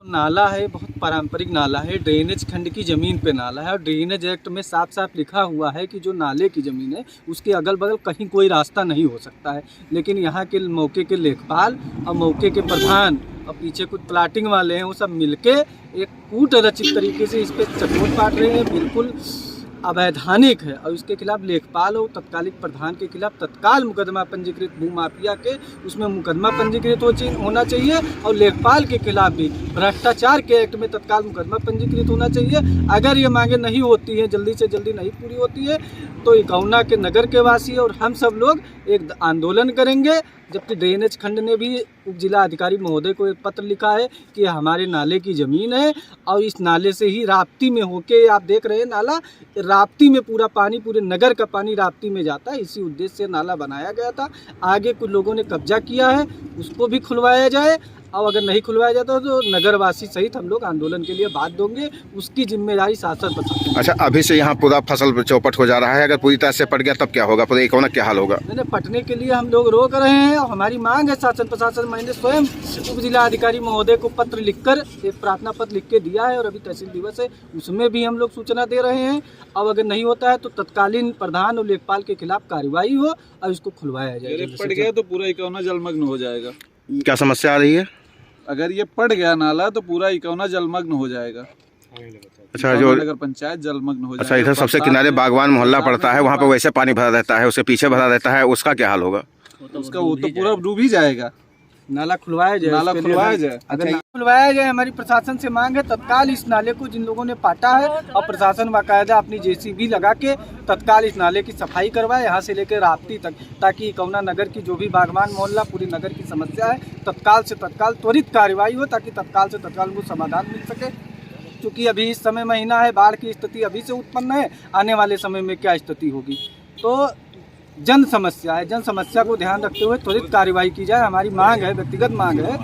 नाला है, बहुत पारंपरिक नाला है, ड्रेनेज खंड की ज़मीन पे नाला है और ड्रेनेज एक्ट में साफ साफ लिखा हुआ है कि जो नाले की ज़मीन है उसके अगल बगल कहीं कोई रास्ता नहीं हो सकता है। लेकिन यहाँ के मौके के लेखपाल और मौके के प्रधान और पीछे कुछ प्लाटिंग वाले हैं, वो सब मिलके एक कूट रचित तरीके से इस पर चटोट काट रहे हैं। बिल्कुल अवैधानिक है और इसके खिलाफ लेखपाल और तत्कालिक प्रधान के खिलाफ तत्काल मुकदमा पंजीकृत, भूमाफिया के उसमें मुकदमा पंजीकृत होना चाहिए और लेखपाल के खिलाफ भी भ्रष्टाचार के एक्ट में तत्काल मुकदमा पंजीकृत होना चाहिए। अगर ये मांगे नहीं होती हैं, जल्दी से जल्दी नहीं पूरी होती है, तो इकौना के नगर के वासी और हम सब लोग एक आंदोलन करेंगे। जबकि ड्रेनेज खंड ने भी उप जिला अधिकारी महोदय को एक पत्र लिखा है कि हमारे नाले की ज़मीन है और इस नाले से ही राप्ती में होके, आप देख रहे हैं नाला, राप्ती में पूरा पानी, पूरे नगर का पानी राप्ती में जाता है। इसी उद्देश्य से नाला बनाया गया था। आगे कुछ लोगों ने कब्जा किया है, उसको भी खुलवाया जाए और अगर नहीं खुलवाया जाता तो नगरवासी सहित हम लोग आंदोलन के लिए बात देंगे। उसकी जिम्मेदारी शासन पर है। अच्छा, अभी से यहाँ पूरा फसल चौपट हो जा रहा है, अगर पूरी तरह से पट गया तब क्या होगा, पूरा इकौना क्या हाल होगा? मैंने पटने के लिए हम लोग रोक रहे हैं और हमारी मांग है शासन प्रशासन। मैंने स्वयं उप जिला अधिकारी महोदय को पत्र लिखकर एक प्रार्थना पत्र लिख के दिया है और अभी तहसील दिवस है, उसमें भी हम लोग सूचना दे रहे हैं। अब अगर नहीं होता है तो तत्कालीन प्रधान और लेखपाल के खिलाफ कार्रवाई हो और इसको खुलवाया जाए। पट गया तो पूरा इकौना जलमग्न हो जाएगा। क्या समस्या आ रही है? अगर ये पट गया नाला तो पूरा इकौना जलमग्न हो जाएगा। अच्छा, जो नगर पंचायत जलमग्न हो जाएगा। अच्छा, इधर सबसे किनारे बागवान मोहल्ला पड़ता है, वहाँ पे वैसे पानी भरा रहता है, उसके पीछे भरा रहता है, उसका क्या हाल होगा? उसका वो तो पूरा डूब ही जाएगा। नाला खुलवाया जाए, नाला खुलवाया जाए। अगर नहीं खुलवाया जाए, हमारी प्रशासन से मांग है तत्काल इस नाले को जिन लोगों ने पाटा है और प्रशासन बाकायदा अपनी जेसीबी लगा के तत्काल इस नाले की सफाई करवाए यहाँ से लेकर राप्ती तक, ताकि इकौना नगर की जो भी बागवान मोहल्ला, पूरी नगर की समस्या है, तत्काल से तत्काल त्वरित कार्रवाई हो ताकि तत्काल से तत्काल उनको समाधान मिल सके। क्योंकि अभी इस समय महीना है, बाढ़ की स्थिति अभी से उत्पन्न है, आने वाले समय में क्या स्थिति होगी। तो जन समस्या है, जन समस्या को ध्यान रखते हुए त्वरित कार्रवाई की जाए। हमारी मांग है, व्यक्तिगत मांग है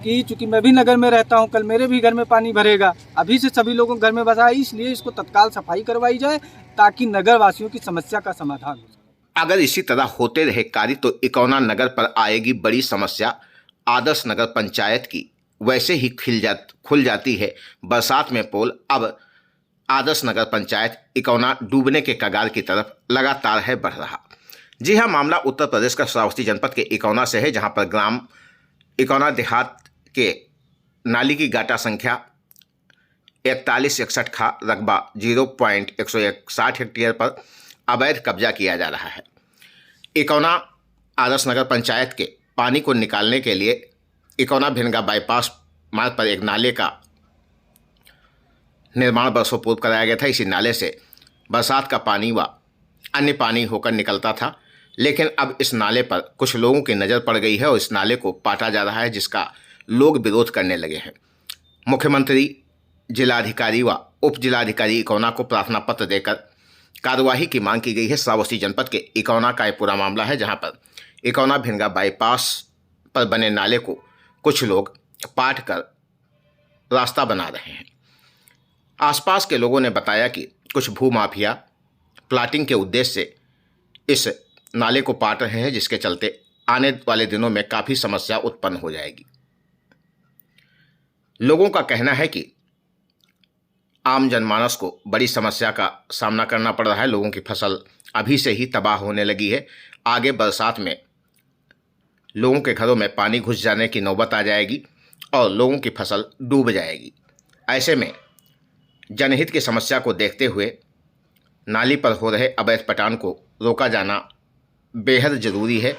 कि चूंकि मैं भी नगर में रहता हूं, कल मेरे भी घर में पानी भरेगा, अभी से सभी लोगों के घर में बसा है, इसलिए इसको तत्काल सफाई करवाई जाए ताकि नगर वासियों की समस्या का समाधान हो। अगर इसी तरह होते रहे कार्य तो इकौना नगर पर आएगी बड़ी समस्या। आदर्श नगर पंचायत की वैसे ही खुल जाती है बरसात में पोल। अब आदर्श नगर पंचायत इकौना डूबने के कगार की तरफ लगातार है बढ़ रहा। जी हाँ, मामला उत्तर प्रदेश का श्रावस्ती जनपद के इकौना से है, जहां पर ग्राम इकौना देहात के नाली की गाटा संख्या 4161 खा रकबा 0.160 हेक्टेयर पर अवैध कब्जा किया जा रहा है। इकौना आदर्श नगर पंचायत के पानी को निकालने के लिए इकौना भिनगा बाईपास मार्ग पर एक नाले का निर्माण वर्षों पूर्व कराया गया था। इसी नाले से बरसात का पानी व अन्य पानी होकर निकलता था, लेकिन अब इस नाले पर कुछ लोगों की नज़र पड़ गई है और इस नाले को पाटा जा रहा है, जिसका लोग विरोध करने लगे हैं। मुख्यमंत्री, जिलाधिकारी व उप जिलाधिकारी इकौना को प्रार्थना पत्र देकर कार्यवाही की मांग की गई है। श्रावस्ती जनपद के इकौना का एक पूरा मामला है, जहां पर इकौना भिनगा बाईपास पर बने नाले को कुछ लोग पाट कर रास्ता बना रहे हैं। आसपास के लोगों ने बताया कि कुछ भूमाफिया प्लाटिंग के उद्देश्य से इस नाले को पाट रहे हैं, जिसके चलते आने वाले दिनों में काफ़ी समस्या उत्पन्न हो जाएगी। लोगों का कहना है कि आम जनमानस को बड़ी समस्या का सामना करना पड़ रहा है। लोगों की फसल अभी से ही तबाह होने लगी है। आगे बरसात में लोगों के घरों में पानी घुस जाने की नौबत आ जाएगी और लोगों की फसल डूब जाएगी। ऐसे में जनहित की समस्या को देखते हुए नाली पर हो रहे अवैध पटान को रोका जाना बेहद ज़रूरी है।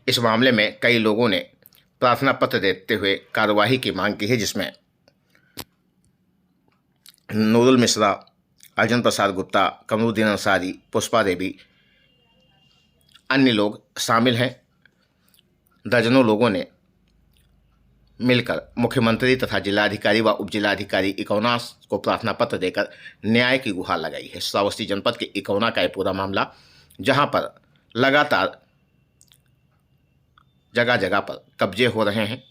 इस मामले में कई लोगों ने प्रार्थना पत्र देते हुए कार्यवाही की मांग की है, जिसमें नूरुल मिश्रा, अर्जुन प्रसाद गुप्ता, कमरुद्दीन अंसारी, पुष्पा देवी, अन्य लोग शामिल हैं। दर्जनों लोगों ने मिलकर मुख्यमंत्री तथा जिलाधिकारी व उप जिलाधिकारी इकौना को प्रार्थना पत्र देकर न्याय की गुहार लगाई है। श्रावस्ती जनपद के इकौना का यह पूरा मामला, जहां पर लगातार जगह जगह पर कब्जे हो रहे हैं।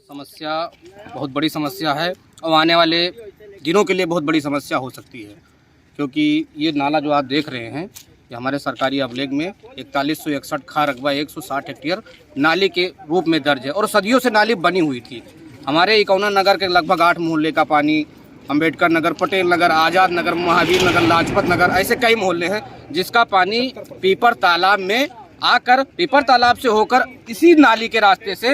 समस्या बहुत बड़ी समस्या है और आने वाले दिनों के लिए बहुत बड़ी समस्या हो सकती है, क्योंकि ये नाला जो आप देख रहे हैं, ये हमारे सरकारी अभिलेख में 4161 खा रकबा 160 हेक्टेयर नाली के रूप में दर्ज है और सदियों से नाली बनी हुई थी। हमारे इकौना नगर के लगभग 8 मोहल्ले का पानी, अंबेडकर नगर, पटेल नगर, आज़ाद नगर, महावीर नगर, लाजपत नगर, ऐसे कई मोहल्ले हैं जिसका पानी पीपर तालाब में आकर, पीपर तालाब से होकर इसी नाली के रास्ते से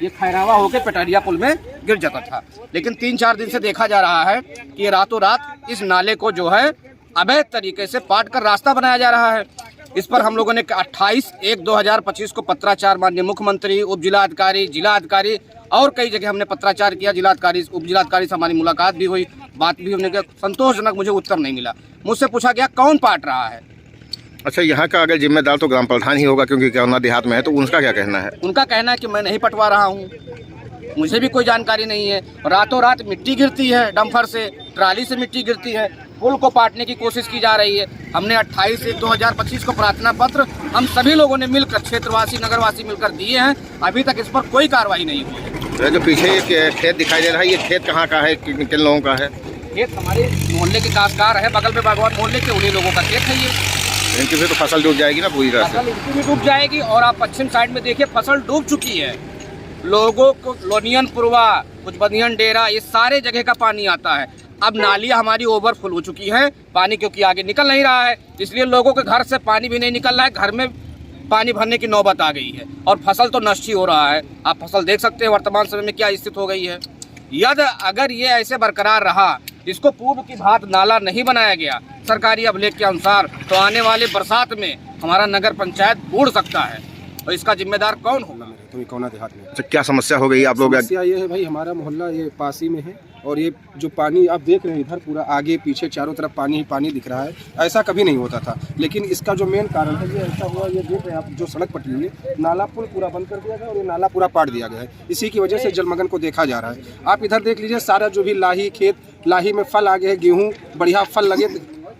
ये खैरावा होकर पटरिया पुल में गिर जाता था। लेकिन 3-4 दिन से देखा जा रहा है कि रातों रात इस नाले को जो है अवैध तरीके से पाट कर रास्ता बनाया जा रहा है। इस पर हम लोगों ने 28/1/2025 को पत्राचार माननीय मुख्यमंत्री, उप जिलाधिकारी, जिलाधिकारी और कई जगह हमने पत्राचार किया। जिलाधिकारी, उप जिलाधिकारी से हमारी मुलाकात भी हुई, बात भी हमने किया। संतोषजनक मुझे उत्तर नहीं मिला। मुझसे पूछा गया कौन पाट रहा है। अच्छा, यहाँ का अगर जिम्मेदार तो ग्राम प्रधान ही होगा, क्योंकि इकौना देहात में है, तो उनका क्या कहना है? उनका कहना है कि मैं नहीं पटवा रहा हूँ, मुझे भी कोई जानकारी नहीं है। रातों रात मिट्टी गिरती है, डंपर से, ट्राली से मिट्टी गिरती है, पुल को पाटने की कोशिश की जा रही है। हमने 28/1/2025 को प्रार्थना पत्र हम सभी लोगों ने मिलकर, क्षेत्रवासी, नगरवासी मिलकर दिए हैं। अभी तक इस पर कोई कार्रवाई नहीं हुई है। तो जो पीछे एक खेत दिखाई दे रहा है, ये खेत कहाँ का है, किन लोगों का है? खेत हमारे मोहल्ले के काश्तकार है, बगल में बागवान मोहल्ले के, उन्हीं लोगों का खेत है ये। इनकी फिर तो फसल डूब जाएगी ना पूरी तरह से। फसल इनकी भी डूब जाएगी और आप पश्चिम साइड में देखिए फसल डूब चुकी है। लोगों को लोनियन पुरवा, कुछ बनियन डेरा, ये सारे जगह का पानी आता है। अब नालियाँ हमारी ओवरफुल हो चुकी हैं, पानी क्योंकि आगे निकल नहीं रहा है, इसलिए लोगों के घर से पानी भी नहीं निकल रहा है, घर में पानी भरने की नौबत आ गई है और फसल तो नष्ट ही हो रहा है। आप फसल देख सकते हैं वर्तमान समय में क्या स्थिति हो गई है। यदि अगर ये ऐसे बरकरार रहा, इसको पूर्व की भांति नाला नहीं बनाया गया सरकारी अभिलेख के अनुसार, तो आने वाले बरसात में हमारा नगर पंचायत बूढ़ सकता है और इसका जिम्मेदार कौन होगा? तो इकौना देहात में अच्छा, क्या समस्या हो गई आप लोग? समस्या ये है भाई, हमारा मोहल्ला ये पास ही में है और ये जो पानी आप देख रहे हैं इधर पूरा आगे पीछे चारों तरफ पानी ही पानी दिख रहा है। ऐसा कभी नहीं होता था, लेकिन इसका जो मेन कारण है ये ऐसा हुआ, ये देख रहे हैं आप जो सड़क पटी हुई है, नाला पुल पूरा बंद कर दिया गया और ये नाला पूरा पाट दिया गया है। इसी की वजह से जलमग्न को देखा जा रहा है। आप इधर देख लीजिए, सारा जो भी लाही खेत, लाही में फल आ गए, गेहूँ बढ़िया फल लगे,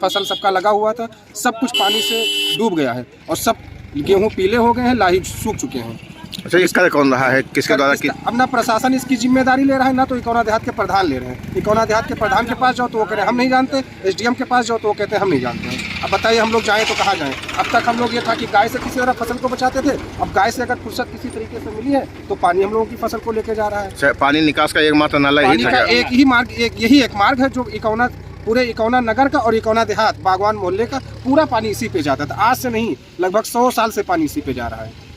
फसल सबका लगा हुआ था, सब कुछ पानी से डूब गया है और सब गेहूँ पीले हो गए हैं, लाही सूख चुके हैं। अच्छा, इसका कौन रहा है, किसके द्वारा की? अब ना प्रशासन इसकी जिम्मेदारी ले रहा है, ना तो इकौना देहात के प्रधान ले रहे हैं। इकौना देहात के प्रधान के पास जाओ तो वो कह रहे हैं हम नहीं जानते, एसडीएम के पास जाओ तो वो कहते हैं हम नहीं जानते हैं। अब बताइए हम लोग जाएँ तो कहाँ जाएँ? अब तक हम लोग ये था कि गाय से किसी तरह फसल को बचाते थे, अब गाय से अगर फुर्सत किसी तरीके से मिली है तो पानी हम लोगों की फसल को लेके जा रहा है। अच्छा, पानी निकास का एकमात्र नाला यही था? एक ही मार्ग, यही एक मार्ग है जो इकौना, पूरे इकौना नगर का और इकौना देहात बागवान मोहल्ले का पूरा पानी इसी पे जाता था। आज से नहीं, लगभग 100 साल से पानी इसी पे जा रहा है।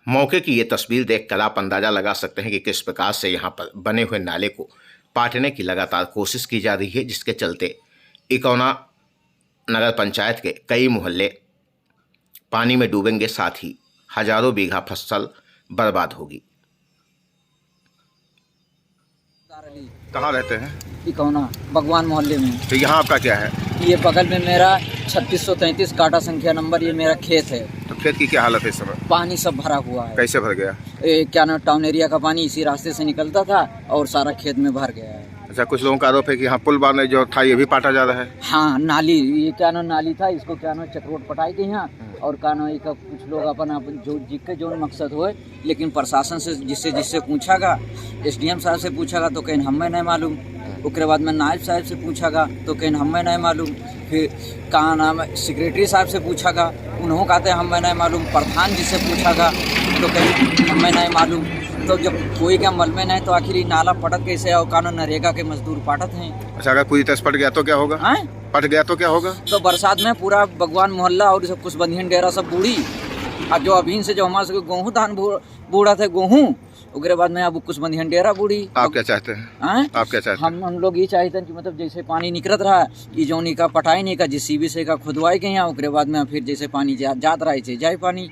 मौके की ये तस्वीर देखकर आप अंदाजा लगा सकते हैं कि किस प्रकार से यहाँ पर बने हुए नाले को पाटने की लगातार कोशिश की जा रही है, जिसके चलते इकौना नगर पंचायत के कई मोहल्ले पानी में डूबेंगे, साथ ही हजारों बीघा फसल बर्बाद होगी। कहाँ रहते हैं? इकौना बागवान मोहल्ले में। तो यहाँ आपका क्या है? ये बगल में मेरा 3633 काटा संख्या नंबर, ये मेरा खेत है। तो खेत की क्या हालत है इस समय? पानी सब भरा हुआ है। कैसे भर गया? क्या नाम, टाउन एरिया का पानी इसी रास्ते से निकलता था और सारा खेत में भर गया है। अच्छा, कुछ लोगों का आरोप है कि यहाँ पुल बांधने जो था ये भी पाटा जा रहा है। हाँ, नाली, ये क्या नाम नाली था, इसको क्या नाम चक्रोट पटाई थी यहाँ, और क्या नाम का कुछ लोग अपन जो जिसके जो मकसद हो, लेकिन प्रशासन से जिससे पूछागा, एसडीएम साहब से पूछागा तो कहीं हमें नहीं मालूम, उसके बाद में नायब साहब से पूछागा तो कहीं हमें नहीं मालूम, फिर कहाँ नाम सेक्रेटरी साहब से पूछागा, उन्होंने कहते हैं हमें नहीं मालूम, प्रधान जी से पूछागा तो कहीं हमें नहीं मालूम। तो जब कोई का मल में नहीं तो आखिर ये नाला पटत कैसे, और कानून नरेगा के मजदूर पाटत हैं। अच्छा, अगर पूरी तरह पट गया तो क्या होगा? पट गया तो क्या होगा? तो बरसात में पूरा बागवान मोहल्ला और सब कुछ बंधियन डेरा सब बूढ़ी, और जो अभी से जो हमारे से गेहूँ धान बूढ़ा थे गेहूँ, उसके बाद में अब कुछ बंधियन डेरा बूढ़ी। आप क्या चाहते हैं? आप क्या चाहते हैं? हम लोग ये चाहते हैं कि मतलब जैसे पानी निकलत रहा, कि जो का पटाई नहीं का, जिस सीबी से का खुदवाई के यहाँ, उसके बाद में फिर जैसे पानी जात रहा है जाए पानी।